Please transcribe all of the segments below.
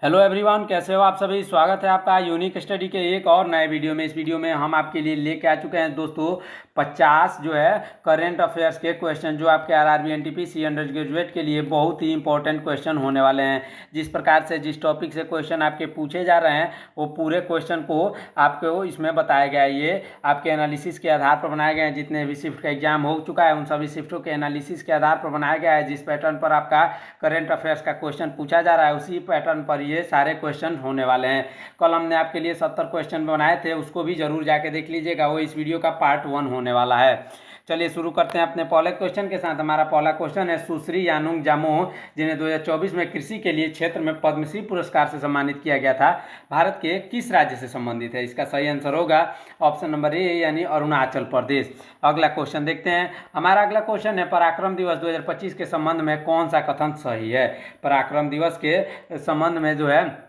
Hello everyone, कैसे हो आप सभी। स्वागत है आपका यूनिक स्टडी के एक और नए वीडियो में। इस वीडियो में हम आपके लिए लेके आ चुके हैं दोस्तों 50 जो है करेंट अफेयर्स के क्वेश्चन, जो आपके आरआरबी एनटीपीसी अंडर ग्रेजुएट के लिए बहुत ही इंपॉर्टेंट क्वेश्चन होने वाले हैं। जिस प्रकार से जिस टॉपिक से क्वेश्चन आपके पूछे जा रहे हैं वो पूरे क्वेश्चन को आपको इसमें बताया गया है। ये आपके एनालिसिस के आधार पर बनाए गए हैं। जितने भी शिफ्ट का एग्जाम हो चुका है उन सभी शिफ्टों के एनालिसिस के आधार पर बनाया गया है। जिस पैटर्न पर आपका करेंट अफेयर्स का क्वेश्चन पूछा जा रहा है उसी पैटर्न पर ये सारे क्वेश्चन होने वाले हैं। कल हमने आपके लिए 70 क्वेश्चन बनाए थे, उसको भी जरूर जाके देख लीजिएगा, वो इस वीडियो का पार्ट 1 होने वाला है। चलिए शुरू करते हैं अपने पहले क्वेश्चन के साथ। हमारा पहला क्वेश्चन है सुश्री यानुंग जामोह, जिन्हें 2024 में कृषि के लिए क्षेत्र में पद्मश्री पुरस्कार से सम्मानित किया गया था, भारत के किस राज्य से संबंधित है? इसका सही आंसर होगा ऑप्शन नंबर ए यानी अरुणाचल प्रदेश। अगला क्वेश्चन देखते हैं। हमारा अगला क्वेश्चन है पराक्रम दिवस 2025 के संबंध में कौन सा कथन सही है? पराक्रम दिवस के संबंध में जो है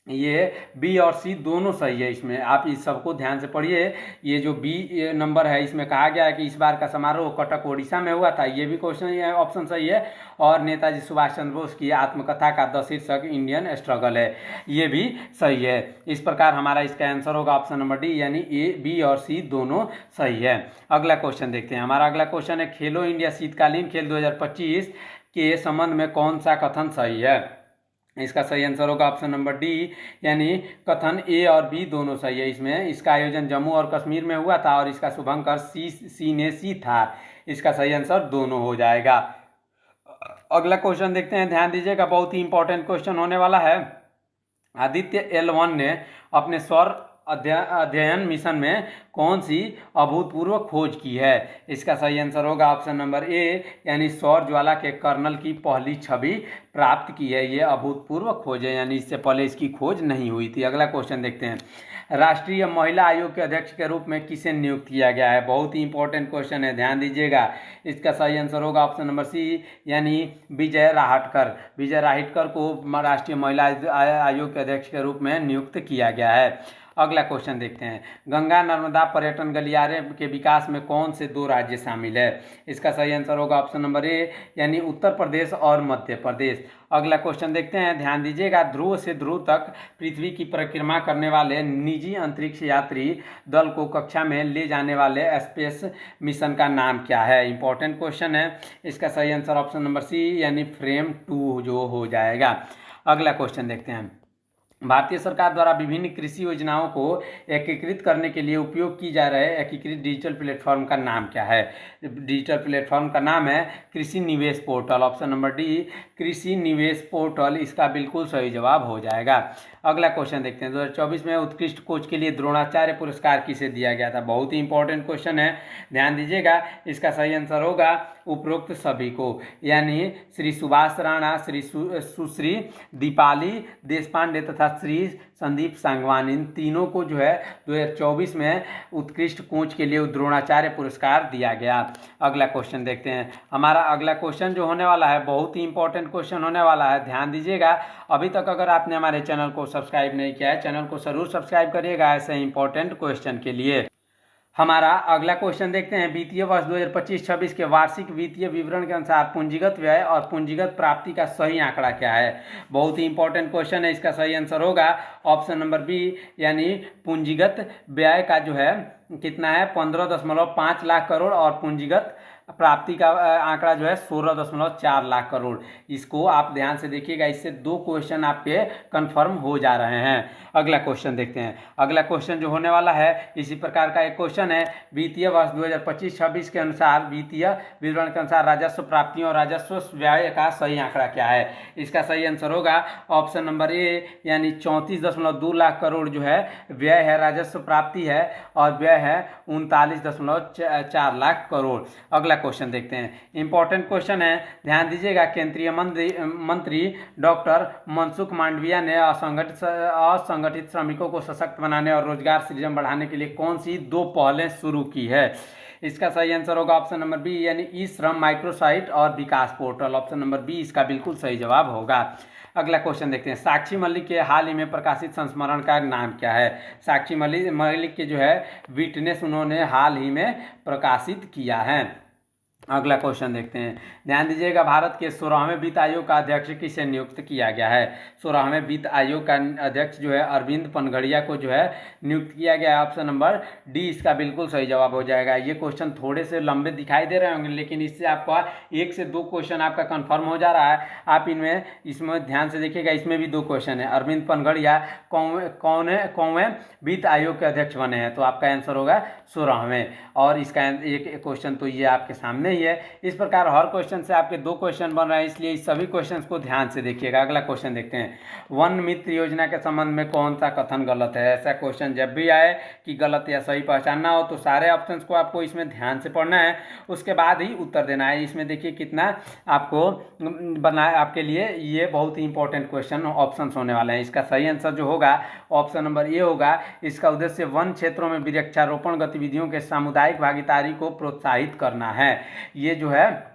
ये बी और सी दोनों सही है। इसमें आप इस सबको ध्यान से पढ़िए। ये जो बी नंबर है इसमें कहा गया है कि इस बार का समारोह कटक ओडिशा में हुआ था, ये भी क्वेश्चन ऑप्शन सही है। और नेताजी सुभाष चंद्र बोस की आत्मकथा का 10 शीर्षक इंडियन स्ट्रगल है, ये भी सही है। इस प्रकार हमारा इसका आंसर होगा ऑप्शन नंबर डी यानी ए, बी और सी दोनों सही है। अगला क्वेश्चन देखते हैं। हमारा अगला क्वेश्चन है खेलो इंडिया शीतकालीन खेल 2025 के संबंध में कौन सा कथन सही है? इसका सही आंसर होगा ऑप्शन नंबर डी यानी कथन ए और बी दोनों सही है। इसमें इसका आयोजन जम्मू और कश्मीर में हुआ था और इसका शुभंकर सी था। इसका सही आंसर दोनों हो जाएगा। अगला क्वेश्चन देखते हैं, ध्यान दीजिएगा, बहुत ही इंपॉर्टेंट क्वेश्चन होने वाला है। आदित्य L1 ने अपने सौर अध्ययन मिशन में कौन सी अभूतपूर्व खोज की है? इसका सही आंसर होगा ऑप्शन नंबर ए यानी सौर ज्वाला के कर्नल की पहली छवि प्राप्त की है। ये अभूतपूर्व खोज है, यानी इससे पहले इसकी खोज नहीं हुई थी। अगला क्वेश्चन देखते हैं। राष्ट्रीय महिला आयोग के अध्यक्ष के रूप में किसे नियुक्त किया गया है? बहुत ही इंपॉर्टेंट क्वेश्चन है, ध्यान दीजिएगा। इसका सही आंसर होगा ऑप्शन नंबर सी यानी विजय राहटकर। विजय राहटकर को राष्ट्रीय महिला आयोग के अध्यक्ष के रूप में नियुक्त किया गया है। अगला क्वेश्चन देखते हैं। गंगा नर्मदा पर्यटन गलियारे के विकास में कौन से दो राज्य शामिल है? इसका सही आंसर होगा ऑप्शन नंबर ए यानी उत्तर प्रदेश और मध्य प्रदेश। अगला क्वेश्चन देखते हैं, ध्यान दीजिएगा। ध्रुव से ध्रुव तक पृथ्वी की परिक्रमा करने वाले निजी अंतरिक्ष यात्री दल को कक्षा में ले जाने वाले स्पेस मिशन का नाम क्या है? इंपॉर्टेंट क्वेश्चन है। इसका सही आंसर ऑप्शन नंबर सी यानी फ्रेम 2 जो हो जाएगा। अगला क्वेश्चन देखते हैं। भारतीय सरकार द्वारा विभिन्न कृषि योजनाओं को एकीकृत करने के लिए उपयोग की जा रहे एकीकृत डिजिटल प्लेटफॉर्म का नाम क्या है? डिजिटल प्लेटफॉर्म का नाम है कृषि निवेश पोर्टल। ऑप्शन नंबर डी कृषि निवेश पोर्टल इसका बिल्कुल सही जवाब हो जाएगा। अगला क्वेश्चन देखते हैं। 2024 में उत्कृष्ट कोच के लिए द्रोणाचार्य पुरस्कार किसे दिया गया था? बहुत ही इंपॉर्टेंट क्वेश्चन है, ध्यान दीजिएगा। इसका सही आंसर होगा उपरोक्त सभी को, यानी श्री सुभाष राणा, श्री सुश्री दीपाली देशपांडे तथा श्री संदीप सांगवान, इन तीनों को जो है 2024 में उत्कृष्ट कोच के लिए द्रोणाचार्य पुरस्कार दिया गया। अगला क्वेश्चन देखते हैं। हमारा अगला क्वेश्चन जो होने वाला है बहुत ही इंपॉर्टेंट क्वेश्चन होने वाला है, ध्यान दीजिएगा। अभी तक अगर आपने हमारे चैनल को सब्सक्राइब नहीं किया है, चैनल को जरूर सब्सक्राइब करिएगा ऐसे इंपॉर्टेंट क्वेश्चन के लिए। हमारा अगला क्वेश्चन देखते हैं। वित्तीय वर्ष 2025-26 के वार्षिक वित्तीय विवरण के अनुसार पूंजीगत व्यय और पूंजीगत प्राप्ति का सही आंकड़ा क्या है? बहुत ही इंपॉर्टेंट क्वेश्चन है। इसका सही आंसर होगा ऑप्शन नंबर बी यानी पूंजीगत व्यय का जो है कितना है 15.5 लाख करोड़ और पूंजीगत प्राप्ति का आंकड़ा जो है 16.4 लाख करोड़। इसको आप ध्यान से देखिएगा, इससे दो क्वेश्चन आपके कंफर्म हो जा रहे हैं। अगला क्वेश्चन देखते हैं। अगला क्वेश्चन जो होने वाला है इसी प्रकार का एक क्वेश्चन है। वित्तीय वर्ष 2025-26 के अनुसार वित्तीय विवरण के अनुसार राजस्व प्राप्तियों और राजस्व व्यय का सही आंकड़ा क्या है? इसका सही आंसर होगा ऑप्शन नंबर ए यानी 34.2 लाख करोड़ जो है व्यय है, राजस्व प्राप्ति है और व्यय है 39.4 लाख करोड़। अगला क्वेश्चन देखते हैं। इंपॉर्टेंट क्वेश्चन है, ध्यान दीजिएगा। केंद्रीय मंत्री डॉक्टर मनसुख मांडविया ने असंगठित श्रमिकों को सशक्त बनाने और रोजगार सृजन बढ़ाने के लिए कौन सी दो पहलें शुरू की है? इसका सही आंसर होगा ऑप्शन नंबर बी यानी ई श्रम माइक्रोसाइट और विकास पोर्टल। ऑप्शन नंबर बी इसका बिल्कुल सही जवाब होगा। अगला क्वेश्चन देखते हैं। साक्षी मलिक के हाल ही में प्रकाशित संस्मरण का नाम क्या है? साक्षी मलिक के जो है विटनेस उन्होंने हाल ही में प्रकाशित किया है। अगला क्वेश्चन देखते हैं। ध्यान दीजिएगा, भारत के 16वें वित्त आयोग का अध्यक्ष किसे नियुक्त किया गया है? 16वें वित्त आयोग का अध्यक्ष जो है अरविंद पनघड़िया को जो है नियुक्त किया गया है। ऑप्शन नंबर डी इसका बिल्कुल सही जवाब हो जाएगा। ये क्वेश्चन थोड़े से लंबे दिखाई दे रहे होंगे, लेकिन इससे आपका 1 से 2 क्वेश्चन आपका कंफर्म हो जा रहा है। आप इसमें ध्यान से देखिएगा, इसमें भी 2 क्वेश्चन है। अरविंद पनघड़िया कौन वित्त आयोग के अध्यक्ष बने हैं? तो आपका आंसर होगा 16वें। और इसका एक क्वेश्चन तो ये आपके सामने ही है। इस प्रकार हर क्वेश्चन से आपके 2 क्वेश्चन बन रहे हैं, इसलिए इस सभी क्वेश्चन को ध्यान से देखिएगा। अगला क्वेश्चन देखते हैं। वन मित्र योजना के संबंध में कौन सा कथन गलत है? ऐसा क्वेश्चन जब भी आए कि गलत या सही पहचानना हो तो सारे ऑप्शंस को आपको इसमें ध्यान से पढ़ना है, उसके बाद ही उत्तर देना है। इसमें देखिए कितना आपको बना आपके लिए ये बहुत ही इंपॉर्टेंट क्वेश्चन ऑप्शन होने वाले हैं। इसका सही आंसर जो होगा ऑप्शन नंबर ए होगा। इसका उद्देश्य वन क्षेत्रों में वृक्षारोपण गतिविधियों के सामुदायिक भागीदारी को प्रोत्साहित करना है। ये जो है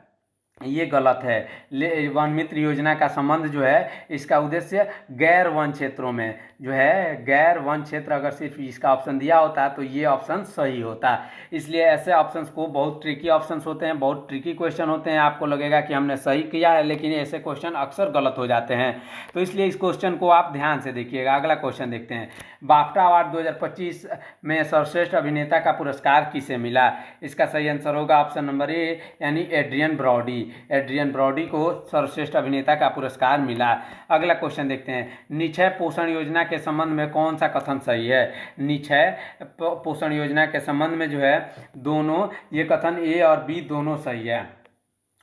ये गलत है। वन मित्र योजना का संबंध जो है इसका उद्देश्य गैर वन क्षेत्रों में जो है, गैर वन क्षेत्र अगर सिर्फ इसका ऑप्शन दिया होता तो ये ऑप्शन सही होता। इसलिए ऐसे ऑप्शंस को बहुत ट्रिकी ऑप्शंस होते हैं, बहुत ट्रिकी क्वेश्चन होते हैं। आपको लगेगा कि हमने सही किया है, लेकिन ऐसे क्वेश्चन अक्सर गलत हो जाते हैं। तो इसलिए इस क्वेश्चन को आप ध्यान से देखिएगा। अगला क्वेश्चन देखते हैं। बाफ्टा अवार्ड 2025 में सर्वश्रेष्ठ अभिनेता का पुरस्कार किसे मिला? इसका सही आंसर होगा ऑप्शन नंबर ए, यानी एड्रियन ब्रॉडी। एड्रियन ब्रॉडी को सर्वश्रेष्ठ अभिनेता का पुरस्कार मिला। अगला क्वेश्चन देखते हैं। निक्षय पोषण योजना के संबंध में कौन सा कथन सही है? निक्षय पोषण योजना के संबंध में जो है दोनों ये कथन ए और बी दोनों सही है।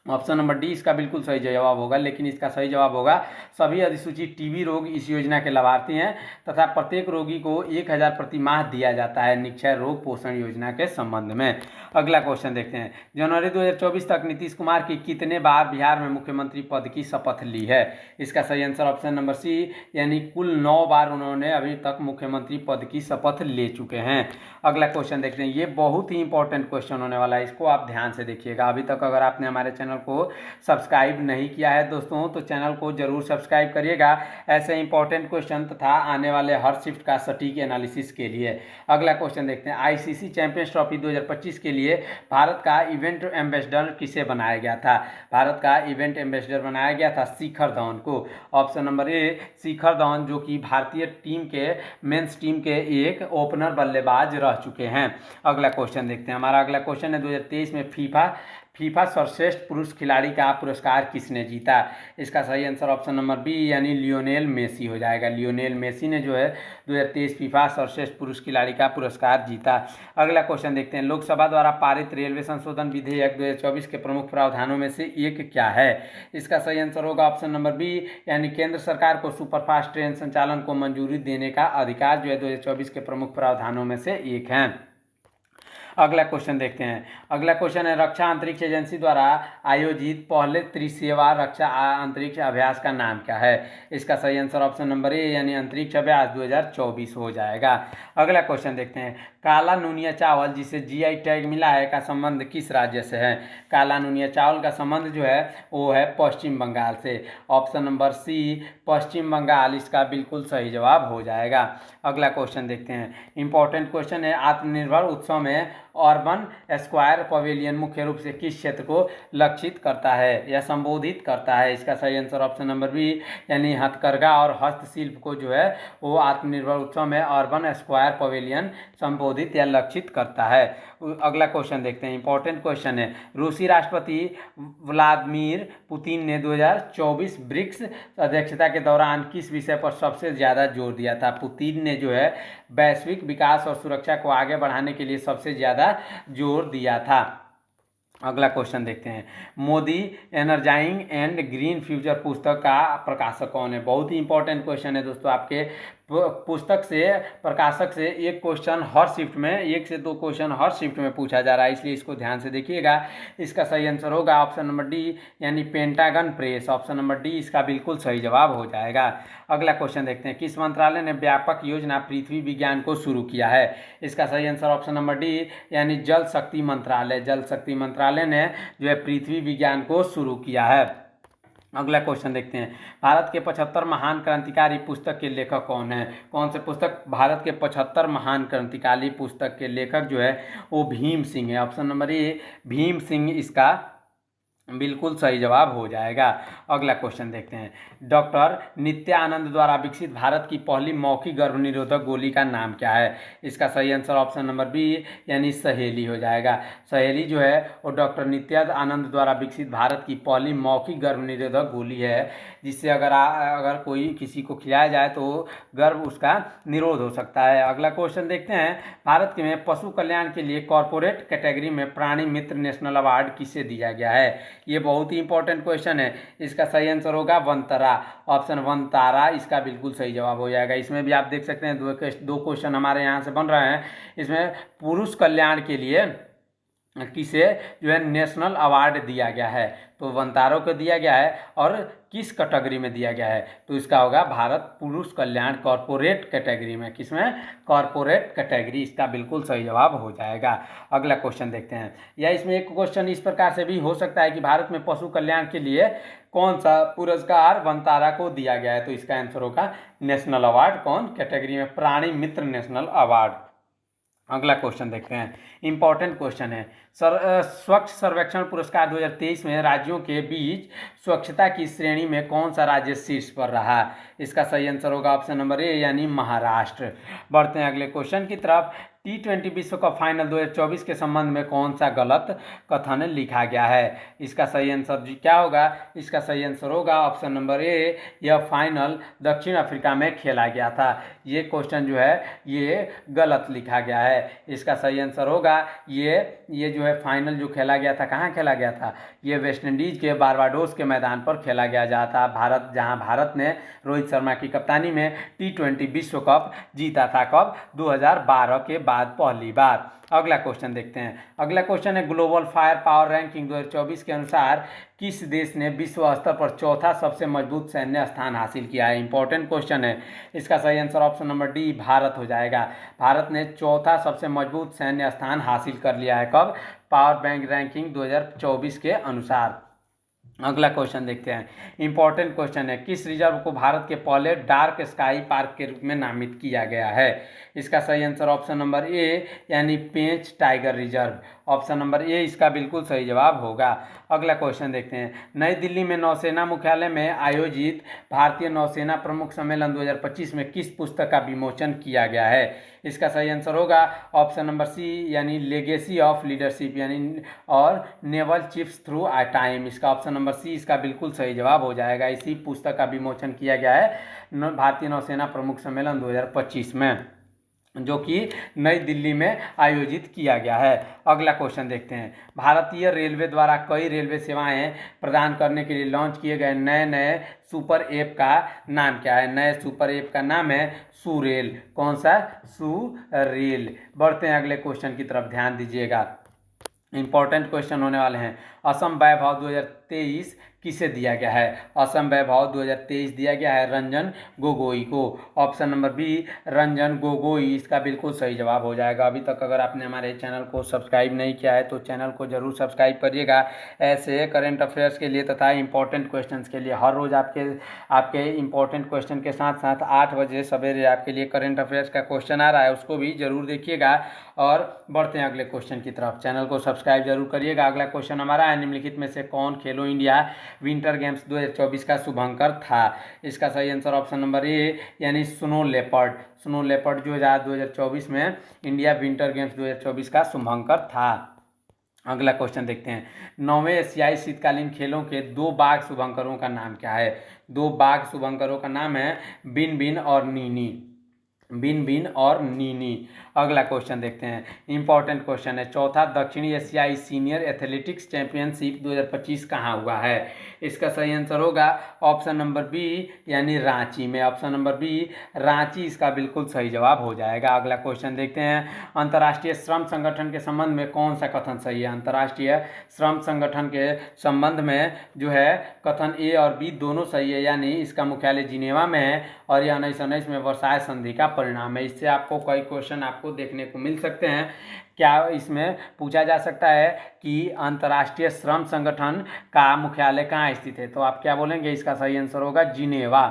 ऑप्शन नंबर डी इसका बिल्कुल सही जवाब होगा, लेकिन इसका सही जवाब होगा सभी अधिसूचित टीबी रोग इस योजना के लाभार्थी हैं तथा प्रत्येक रोगी को 1000 प्रति माह दिया जाता है निक्षय रोग पोषण योजना के संबंध में। अगला क्वेश्चन देखते हैं। जनवरी 2024 तक नीतीश कुमार की कितने बार बिहार में मुख्यमंत्री पद की शपथ ली है? इसका सही आंसर ऑप्शन नंबर सी, यानी कुल 9 बार उन्होंने अभी तक मुख्यमंत्री पद की शपथ ले चुके हैं। अगला क्वेश्चन देखते हैं। ये बहुत ही इंपॉर्टेंट क्वेश्चन होने वाला है, इसको आप ध्यान से देखिएगा। अभी तक अगर आपने हमारे चैनल को सब्सक्राइब नहीं किया है दोस्तों, तो चैनल को जरूर सब्सक्राइब करिएगा ऐसे इंपॉर्टेंट क्वेश्चन तथा आने वाले हर शिफ्ट का सटीक एनालिसिस के लिए। अगला क्वेश्चन देखते हैं। आईसीसी चैंपियंस ट्रॉफी 2025 के लिए भारत का इवेंट एम्बेसडर किसे बनाया गया था? भारत का इवेंट एम्बेसडर बनाया गया था शिखर धवन को। ऑप्शन नंबर ए, शिखर धवन, जो कि भारतीय टीम के मेंस टीम के एक ओपनर बल्लेबाज रह चुके हैं। अगला क्वेश्चन देखते हैं। हमारा अगला क्वेश्चन है 2023 में फीफा सर्वश्रेष्ठ पुरुष खिलाड़ी का पुरस्कार किसने जीता? इसका सही आंसर ऑप्शन नंबर बी, यानी लियोनेल मेसी हो जाएगा। लियोनेल मेसी ने जो है 2023 फीफा सर्वश्रेष्ठ पुरुष खिलाड़ी का पुरस्कार जीता। अगला क्वेश्चन देखते हैं। लोकसभा द्वारा पारित रेलवे संशोधन विधेयक 2024 के प्रमुख प्रावधानों में से एक क्या है? इसका सही आंसर होगा ऑप्शन नंबर बी, यानी केंद्र सरकार को सुपरफास्ट ट्रेन संचालन को मंजूरी देने का अधिकार जो है 2024 के प्रमुख प्रावधानों में से एक है। अगला क्वेश्चन देखते हैं। अगला क्वेश्चन है। रक्षा अंतरिक्ष एजेंसी द्वारा आयोजित पहले त्रिसेवा रक्षा अंतरिक्ष अभ्यास का नाम क्या है? इसका सही आंसर ऑप्शन नंबर ए, यानी अंतरिक्ष अभ्यास 2024 हो जाएगा। अगला क्वेश्चन देखते हैं। काला नूनिया चावल जिसे जीआई टैग मिला है का संबंध किस राज्य से है? काला नूनिया चावल का संबंध जो है वो है पश्चिम बंगाल से। ऑप्शन नंबर सी, पश्चिम बंगाल इसका बिल्कुल सही जवाब हो जाएगा। अगला क्वेश्चन देखते हैं। इंपॉर्टेंट क्वेश्चन है। आत्मनिर्भर उत्सव में अर्बन स्क्वायर पवेलियन मुख्य रूप से किस क्षेत्र को लक्षित करता है या संबोधित करता है? इसका सही आंसर ऑप्शन नंबर बी, यानी हथकरघा और हस्तशिल्प को जो है वो आत्मनिर्भर उत्सव में अर्बन स्क्वायर पवेलियन संबोधित या लक्षित करता है। अगला क्वेश्चन देखते हैं। इंपॉर्टेंट क्वेश्चन है। रूसी राष्ट्रपति व्लादिमीर पुतिन ने 2024 ब्रिक्स अध्यक्षता के दौरान किस विषय पर सबसे ज़्यादा जोर दिया था? पुतिन ने जो है वैश्विक विकास और सुरक्षा को आगे बढ़ाने के लिए सबसे ज़्यादा जोर दिया था। अगला क्वेश्चन देखते हैं। Modi energising and green future पुस्तक का प्रकाशक कौन है? बहुत ही इंपॉर्टेंट क्वेश्चन है दोस्तों। आपके पुस्तक से प्रकाशक से एक क्वेश्चन हर शिफ्ट में, 1 से 2 क्वेश्चन हर शिफ्ट में पूछा जा रहा है, इसलिए इसको ध्यान से देखिएगा। इसका सही आंसर होगा ऑप्शन नंबर डी, यानी pentagon press. Option number D इसका बिल्कुल सही जवाब हो जाएगा। अगला क्वेश्चन देखते हैं। किस मंत्रालय ने व्यापक योजना पृथ्वी विज्ञान को शुरू किया है? इसका सही आंसर ऑप्शन नंबर डी, यानी जल शक्ति मंत्रालय। जल शक्ति मंत्रालय ने जो है पृथ्वी विज्ञान को शुरू किया है। अगला क्वेश्चन देखते हैं। भारत के 75 महान क्रांतिकारी पुस्तक के लेखक कौन है? कौन से पुस्तक? भारत के 75 महान क्रांतिकारी पुस्तक के लेखक जो है वो भीम सिंह है। ऑप्शन नंबर ए, भीम सिंह इसका बिल्कुल सही जवाब हो जाएगा। अगला क्वेश्चन देखते हैं। डॉक्टर नित्यानंद द्वारा विकसित भारत की पहली मौखिक गर्भनिरोधक गोली का नाम क्या है? इसका सही आंसर ऑप्शन नंबर बी यानी सहेली हो जाएगा। सहेली जो है वो डॉक्टर नित्यानंद द्वारा विकसित भारत की पहली मौखिक गर्भनिरोधक गोली है, जिससे अगर कोई किसी को खिलाया जाए तो गर्भ उसका निरोध हो सकता है। अगला क्वेश्चन देखते हैं। भारत में पशु कल्याण के लिए कॉर्पोरेट कैटेगरी में प्राणी मित्र नेशनल अवार्ड किसे दिया गया है? ये बहुत ही इंपॉर्टेंट क्वेश्चन है। इसका सही आंसर होगा वनतारा, ऑप्शन वनतारा इसका बिल्कुल सही जवाब हो जाएगा। इसमें भी आप देख सकते हैं दो क्वेश्चन हमारे यहाँ से बन रहे हैं। इसमें पुरुष कल्याण के लिए किसे जो है नेशनल अवार्ड दिया गया है, तो वनतारों को दिया गया है। और किस कैटेगरी में दिया गया है, तो इसका होगा भारत पुरुष कल्याण कॉर्पोरेट कैटेगरी में। किसमें? कॉर्पोरेट कैटेगरी, इसका बिल्कुल सही जवाब हो जाएगा। अगला क्वेश्चन देखते हैं। या इसमें एक क्वेश्चन इस प्रकार से भी हो सकता है कि भारत में पशु कल्याण के लिए कौन सा पुरस्कार वनतारा को दिया गया है, तो इसका आंसर होगा नेशनल अवार्ड। कौन कैटेगरी में? प्राणी मित्र नेशनल अवार्ड। अगला क्वेश्चन देखते हैं। इंपॉर्टेंट क्वेश्चन है। स्वच्छ सर्वेक्षण पुरस्कार 2023 में राज्यों के बीच स्वच्छता की श्रेणी में कौन सा राज्य शीर्ष पर रहा? इसका सही आंसर होगा ऑप्शन नंबर ए यानी महाराष्ट्र। बढ़ते हैं अगले क्वेश्चन की तरफ। T20 विश्व कप फाइनल 2024 के संबंध में कौन सा गलत कथन लिखा गया है? इसका सही आंसर क्या होगा? इसका सही आंसर होगा ऑप्शन नंबर ए, यह फाइनल दक्षिण अफ्रीका में खेला गया था। ये क्वेश्चन जो है ये गलत लिखा गया है। इसका सही आंसर होगा ये जो है फाइनल जो खेला गया था, कहाँ खेला गया था? ये वेस्ट इंडीज के बारबाडोस के मैदान पर खेला गया जाता भारत, जहाँ भारत ने रोहित शर्मा की कप्तानी में T20 विश्व कप जीता था। कब? 2012 के बाद पहली बार। अगला क्वेश्चन देखते हैं। अगला क्वेश्चन है ग्लोबल फायर पावर रैंकिंग 2024 के अनुसार किस देश ने विश्व स्तर पर चौथा सबसे मजबूत सैन्य स्थान हासिल किया है? इंपॉर्टेंट क्वेश्चन है। इसका सही answer option number D Bharat हो जाएगा। भारत ने चौथा सबसे मजबूत सैन्य स्थान हासिल कर लिया है। कब? पावर बैंक रैंकिंग 2024 के अनुसार। अगला क्वेश्चन देखते हैं। इंपॉर्टेंट क्वेश्चन है। किस रिजर्व को भारत के पहले डार्क स्काई पार्क के रूप में नामित किया गया है? इसका सही आंसर ऑप्शन नंबर ए यानी Pench tiger reserve, option number A इसका बिल्कुल सही जवाब होगा। अगला क्वेश्चन देखते हैं। नई दिल्ली में नौसेना मुख्यालय में आयोजित भारतीय नौसेना प्रमुख सम्मेलन 2025 में किस पुस्तक का विमोचन किया गया है? इसका सही आंसर होगा ऑप्शन नंबर सी यानी लेगेसी ऑफ लीडरशिप यानी और नेवल चीफ्स थ्रू आ टाइम। इसका ऑप्शन नंबर सी इसका बिल्कुल सही जवाब हो जाएगा। इसी पुस्तक का विमोचन किया गया है भारतीय नौसेना प्रमुख सम्मेलन 2025 में, जो कि नई दिल्ली में आयोजित किया गया है। अगला क्वेश्चन देखते हैं। भारतीय रेलवे द्वारा कई रेलवे सेवाएं प्रदान करने के लिए लॉन्च किए गए नए सुपर ऐप का नाम क्या है? नए सुपर ऐप का नाम है सुरेल। कौन सा? सुरेल। बढ़ते हैं अगले क्वेश्चन की तरफ, ध्यान दीजिएगा। इंपॉर्टेंट क्वेश्चन होने वाले हैं। असम वैभव 2023 किसे दिया गया है? असम वैभव 2023 दिया गया है रंजन गोगोई को, option number B Ranjan Gogoi इसका बिल्कुल सही जवाब हो जाएगा। अभी तक अगर आपने हमारे चैनल को सब्सक्राइब नहीं किया है तो चैनल को जरूर सब्सक्राइब करिएगा। ऐसे करंट अफेयर्स के लिए तथा इंपॉर्टेंट क्वेश्चंस के लिए हर रोज़ आपके इंपॉर्टेंट क्वेश्चन के साथ साथ 8 बजे सवेरे आपके लिए करंट अफेयर्स का क्वेश्चन आ रहा है, उसको भी जरूर देखिएगा। और बढ़ते हैं अगले क्वेश्चन की तरफ, चैनल को सब्सक्राइब जरूर करिएगा। अगला क्वेश्चन हमारा है, निम्नलिखित में से कौन खेलो इंडिया विंटर गेम्स 2024 का शुभंकर था? इसका सही आंसर ऑप्शन नंबर ए यानी स्नो लेपर्ड। स्नो लेपर्ड जो 2024 में इंडिया विंटर गेम्स 2024 का शुभंकर था। अगला क्वेश्चन देखते हैं। 9वें एशियाई शीतकालीन खेलों के 2 बाघ शुभंकरों का नाम क्या है? 2 बाघ शुभंकरों का नाम है बिन बिन और नीनी। बिन बिन और नीनी। अगला क्वेश्चन देखते हैं। इंपॉर्टेंट क्वेश्चन है। चौथा दक्षिणी एशियाई सीनियर एथलेटिक्स चैंपियनशिप 2025 कहाँ हुआ है? इसका सही आंसर होगा ऑप्शन नंबर बी यानी रांची में, ऑप्शन नंबर बी रांची इसका बिल्कुल सही जवाब हो जाएगा। अगला क्वेश्चन देखते हैं। अंतर्राष्ट्रीय श्रम संगठन के संबंध में कौन सा कथन सही है? अंतर्राष्ट्रीय श्रम संगठन के संबंध में जो है कथन ए और बी दोनों सही है, यानी इसका मुख्यालय जिनेवा में है और यह 1919 में वर्साय संधि का परिणाम है। इससे आपको कई क्वेश्चन आपको देखने को मिल सकते हैं। क्या इसमें पूछा जा सकता है कि अंतर्राष्ट्रीय श्रम संगठन का मुख्यालय कहाँ स्थित है? तो आप क्या बोलेंगे? इसका सही आंसर होगा जिनेवा।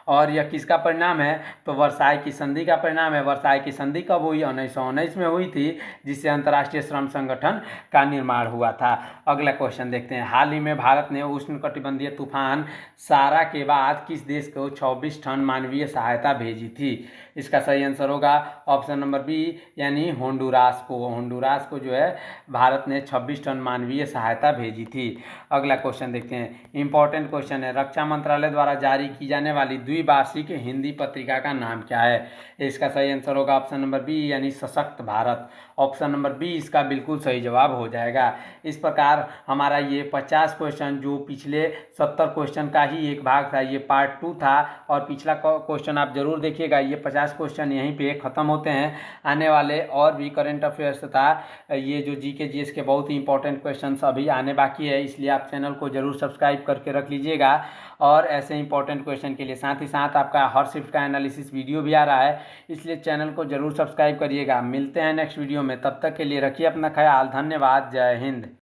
और यह किसका परिणाम है, तो वर्साई की संधि का परिणाम है। वर्साई की संधि कब हुई, 1919 में हुई थी, जिससे अंतर्राष्ट्रीय श्रम संगठन का निर्माण हुआ था। अगला क्वेश्चन देखते हैं। हाल ही में भारत ने उष्णकटिबंधीय तूफान सारा के बाद किस देश को 24 टन मानवीय सहायता भेजी थी? इसका सही आंसर होगा ऑप्शन नंबर बी, यानी होंडुरास को। होंडुरास को जो है भारत ने 26 टन मानवीय सहायता भेजी थी। अगला क्वेश्चन देखते हैं, इंपॉर्टेंट क्वेश्चन है। रक्षा मंत्रालय द्वारा जारी की जाने वाली द्विवार्षिक हिंदी पत्रिका का नाम क्या है? इसका सही आंसर होगा ऑप्शन नंबर बी, यानी सशक्त भारत। ऑप्शन नंबर बी इसका बिल्कुल सही जवाब हो जाएगा। इस प्रकार हमारा ये 50 क्वेश्चन, जो पिछले 70 क्वेश्चन का ही एक भाग था, ये पार्ट 2 था, और पिछला क्वेश्चन आप जरूर देखिएगा। ये 50 क्वेश्चन यहीं पे ख़त्म होते हैं। आने वाले और भी करंट अफेयर्स तथा ये जो जीके जीएस के बहुत ही इंपॉर्टेंट क्वेश्चन अभी आने बाकी है, इसलिए आप चैनल को जरूर सब्सक्राइब करके रख लीजिएगा। और ऐसे इंपॉर्टेंट क्वेश्चन के लिए साथ ही साथ आपका हर शिफ्ट का एनालिसिस वीडियो भी आ रहा है, इसलिए चैनल को जरूर सब्सक्राइब करिएगा। मिलते हैं नेक्स्ट वीडियो में, तब तक के लिए रखिए अपना ख्याल। धन्यवाद। जय हिंद।